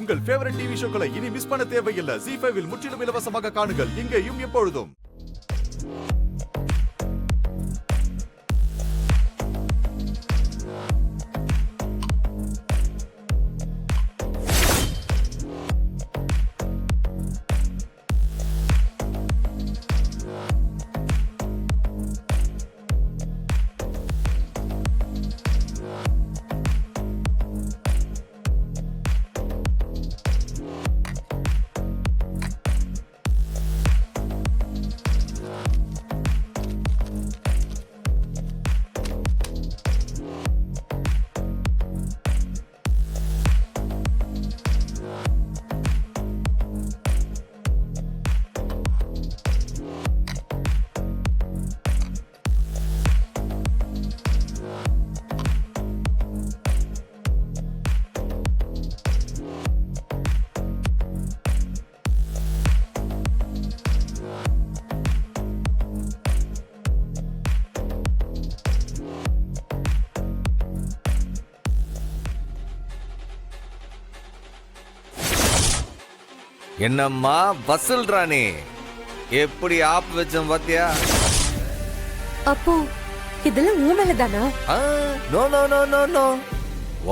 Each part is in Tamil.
உங்கள் ஃபேவரட் டிவி ஷோக்களை இனி மிஸ் பண்ண தேவையில்லை. ZEE5 இல் முற்றிலும் இலவசமாக காணுங்கள், இங்கேயும் எப்பொழுதும். என்னம்மா வசூல் ராணி, எப்படி ஆப் வச்சோம் பாத்தியா? அப்போ இதெல்லாம் உன் வேலை தானா? No no no no no,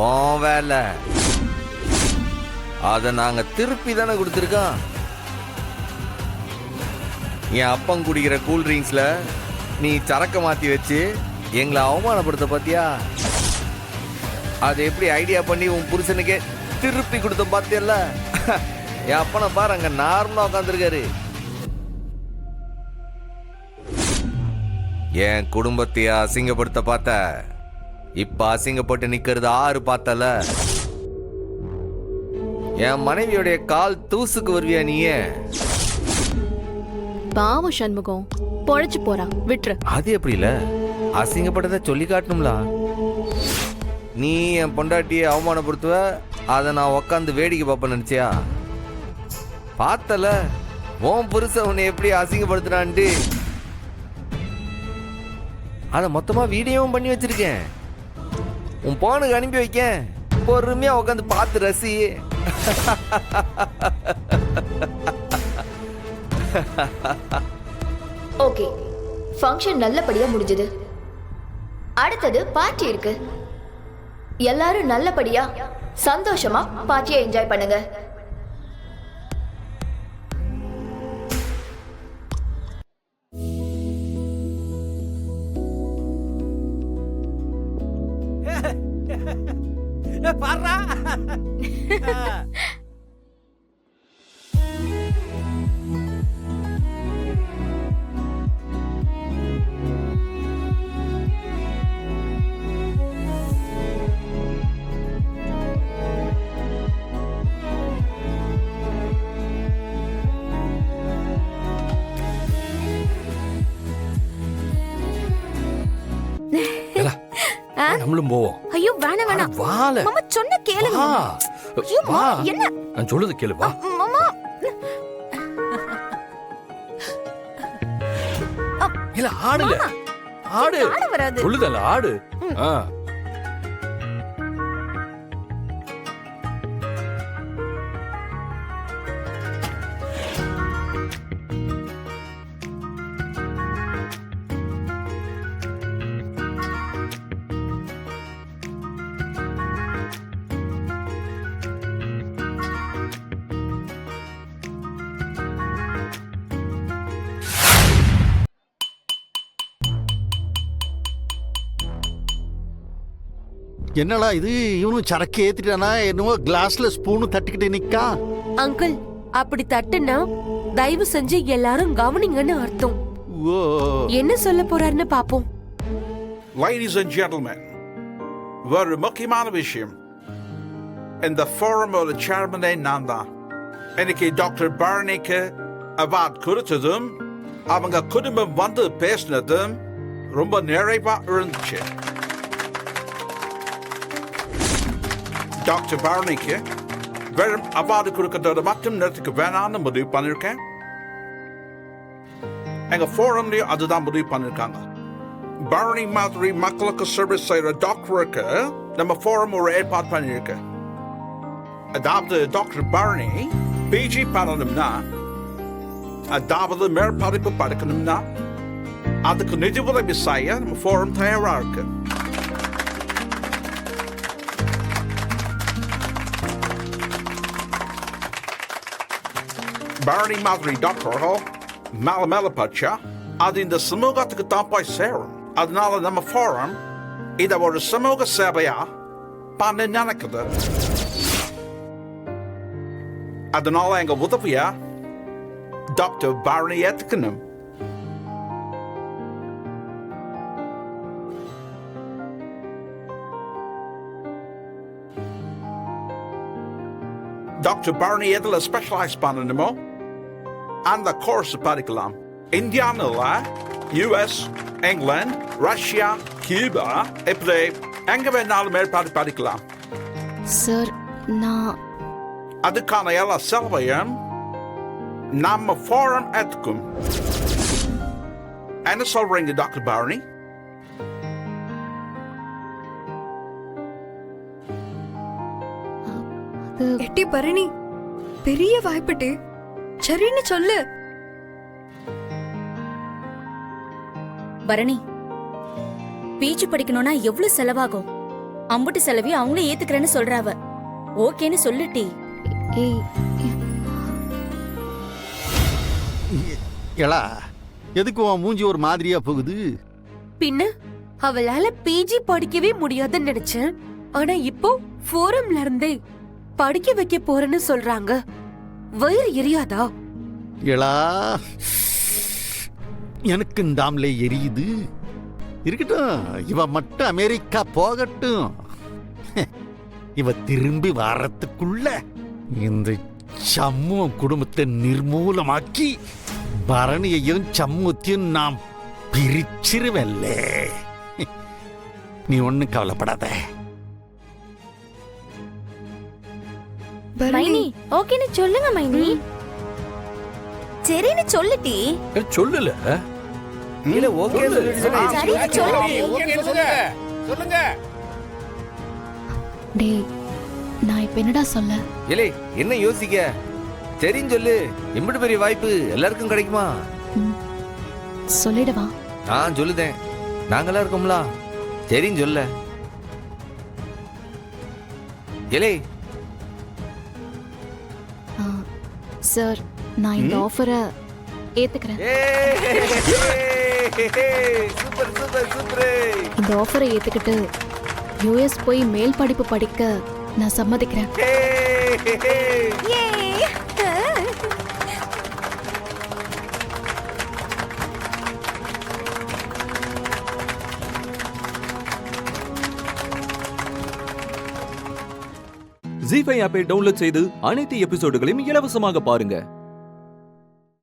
உன் வேலை. அத நாங்க திருப்பி தானே கொடுத்துருக்கோம். என் அப்பன் குடிக்கிற கூல் ட்ரிங்க்ஸ்ல நீ சரக்க மாத்தி வச்சு எங்களை அவமானப்படுத்த பாத்தியா? அதை எப்படி ஐடியா பண்ணி உன் புருஷனுக்கே திருப்பி கொடுத்த பாத்தியல்ல? என் அப்பனை பாரு, அங்க நார்மலா உட்காந்துருக்காரு. என் குடும்பத்தைய அசிங்கப்படுத்த பார்த்த, இப்ப அசிங்கப்பட்டு நிக்கிறது ஆறு பார்த்தல. என் மனைவியோடைய கால் தூசுக்கு வருவியா நீயே? பாவம் சண்முகம், பொழைச்சு போறான், விட்டுரு. அது எப்படி இல்ல, அசிங்கப்பட்டதை சொல்லி காட்டணும்ல. நீ என் பொண்டாட்டியை அவமானப்படுத்துவ, அதை நான் உக்காந்து வேடிக்கை பார்ப்பேன் நினைச்சியா? பார்த்தல உன் புருஷன் உன்னை எப்படி அசிங்கப்படுத்துறான்ட்டு. அத மொத்தமா வீடியோவும் பண்ணி வச்சிருக்கேன். உன் போனுக்கு அனுப்பி வைக்க, பொறுமையா உட்காந்து பார்த்து ரசி. ஓகே, ஃபங்க்ஷன் நல்லபடியா முடிஞ்சது. அடுத்தது பார்ட்டி இருக்கு. எல்லாரும் நல்லபடியா சந்தோஷமா பார்ட்டியை என்ஜாய் பண்ணுங்க. பாரா நம்மளும் போவோம். ஐயோ வேணாம் வேணாம், வால மாமா சொன்ன கேளுங்க. ஐயோ வா, என்ன? நான் சொல்லுது கேளு, வா. மாமா இல்ல ஆடுல ஆடு, ஆட வராது. சொல்லுதல்ல ஆடு. என்னடா இது, இவனும் சரக்கு ஏத்திட்டானா என்னவோ கிளாஸ்ல ஸ்பூனு தட்டிக்கிட்டு நிக்கா. அங்கிள், அப்படி தட்டுனா தயவு செஞ்சு எல்லாரும் கவனிங்கன்னு அர்த்தம். என்ன சொல்ல போறாருன்னு பாப்போம். Ladies and gentlemen, ஒரு முக்கியமான விஷயம். இந்த ஃபோரமோட சேர்மனே நான் தான். இன்னைக்கு டாக்டர் பரணிக்கு அவார்ட் கொடுத்ததும் அவங்க குடும்பம் வந்து பேசினதும் ரொம்ப நிறைவா இருந்துச்சு. டாக்டர் பரணிக்கு வெறும் அவார்டு கொடுக்கறதோட மட்டும் நேரத்துக்கு வேணான்னு முடிவு பண்ணிருக்கேன். எங்க ஃபோரம்லயும் அதுதான் முடிவு பண்ணிருக்காங்க. பரணி மாதிரி மக்களுக்கு சர்வீஸ் செய்யற டாக்டருக்கு நம்ம ஃபோரம் ஒரு ஏற்பாடு பண்ணிருக்கு. அதாவது டாக்டர் பரணி பிஜி பண்ணணும்னா, அதாவது மேற்படிப்பு படிக்கணும்னா, அதுக்கு நிதி உதவி செய்ய நம்ம ஃபோரம் தயாரா இருக்கு. பரணி மாதிரி டாக்டர்கள் மேல மேல படிச்சா அது இந்த சமூகத்துக்கு தான் போய் சேரும். அதனால நம்ம ஃபோரம் இதை ஒரு சமூக சேவையா பண்ண நினைக்குது. அதனால எங்க உதவியா டாக்டர் பரணி ஏத்துக்கணும். டாக்டர் பரணி எதுல ஸ்பெஷலைஸ் பண்ணணுமோ அந்த கோர்ஸ் படிக்கலாம். இந்தியாவில் யுஎஸ், இங்கிலாந்து, ரஷ்யா, கியூபா இப்படி எங்க வேணாலும் மேற்பாடு படிக்கலாம். சார் நான் அதுக்கான எல்லா செலவையும் நம்ம ஃபோரம் ஏத்துக்கும். என்ன சொல்றீங்க டாக்டர் பரணி? எட்டி பரணி, பெரிய வாய்ப்புட்டு சரின்னு சொல்லு. பரணி, பிஜி படிக்கணும்னா எவ்வளவு செலவாகும்? அம்புட்டு செலவையும் அவங்களே ஏத்துக்கிறேன்னு சொல்றாவ. ஓகேன்னு சொல்லுட்டி. ஏய் எலா எதுக்கு உன் மூஞ்சி ஒரு மாதிரியா போகுது? பின்ன அவளால பிஜி படிக்கவே முடியாதுன்னு நினைச்சேன். ஆனா இப்போ ஃபோரம்ல இருந்தே படிக்க வைக்க போறேன்னு சொல்றாங்க. வயிறு எரியாதா? எலா எனக்கு இந்தாமலே எரியுது. இருக்கட்டும், இவ மட்டும் அமெரிக்கா போகட்டும். இவ திரும்பி வர்றதுக்குள்ள இந்த சம்முவம் குடும்பத்தை நிர்மூலமாக்கி பரணியையும் சம்முவத்தையும் நாம் பிரிச்சிருவல்ல. நீ ஒண்ணும் கவலைப்படாத. மைனி, ஓகேன்னு சொல்லுங்க மைனி. சரின்னு சொல்லுட்டி. சொல்லல இல்ல ஓகே சரின்னு சொல்லுட்டி. டேய், நான் இப்ப என்னடா சொல்ல? இலே என்ன யோசிக்க? சரின்னு சொல்லு. இம்புட்டு பெரிய வாய்ப்பு எல்லாருக்கும் கிடைக்குமா? சொல்லிடவா? நான் சொல்லுதேன், நாங்கெல்லாம் இருக்கோம்ல. சரின்னு சொல்ல. இலே சார், நான் இந்த ஆஃபரை ஏத்துக்கிறேன். Super super super. இந்த ஆஃபரை ஏத்துக்கிட்டு யுஎஸ் போய் மேல் படிப்பு படிக்க நான் சம்மதிக்கிறேன். ஜீ5 ஆப்பை டவுன்லோட் செய்து அனைத்து எபிசோடுகளையும் இலவசமாக பாருங்க.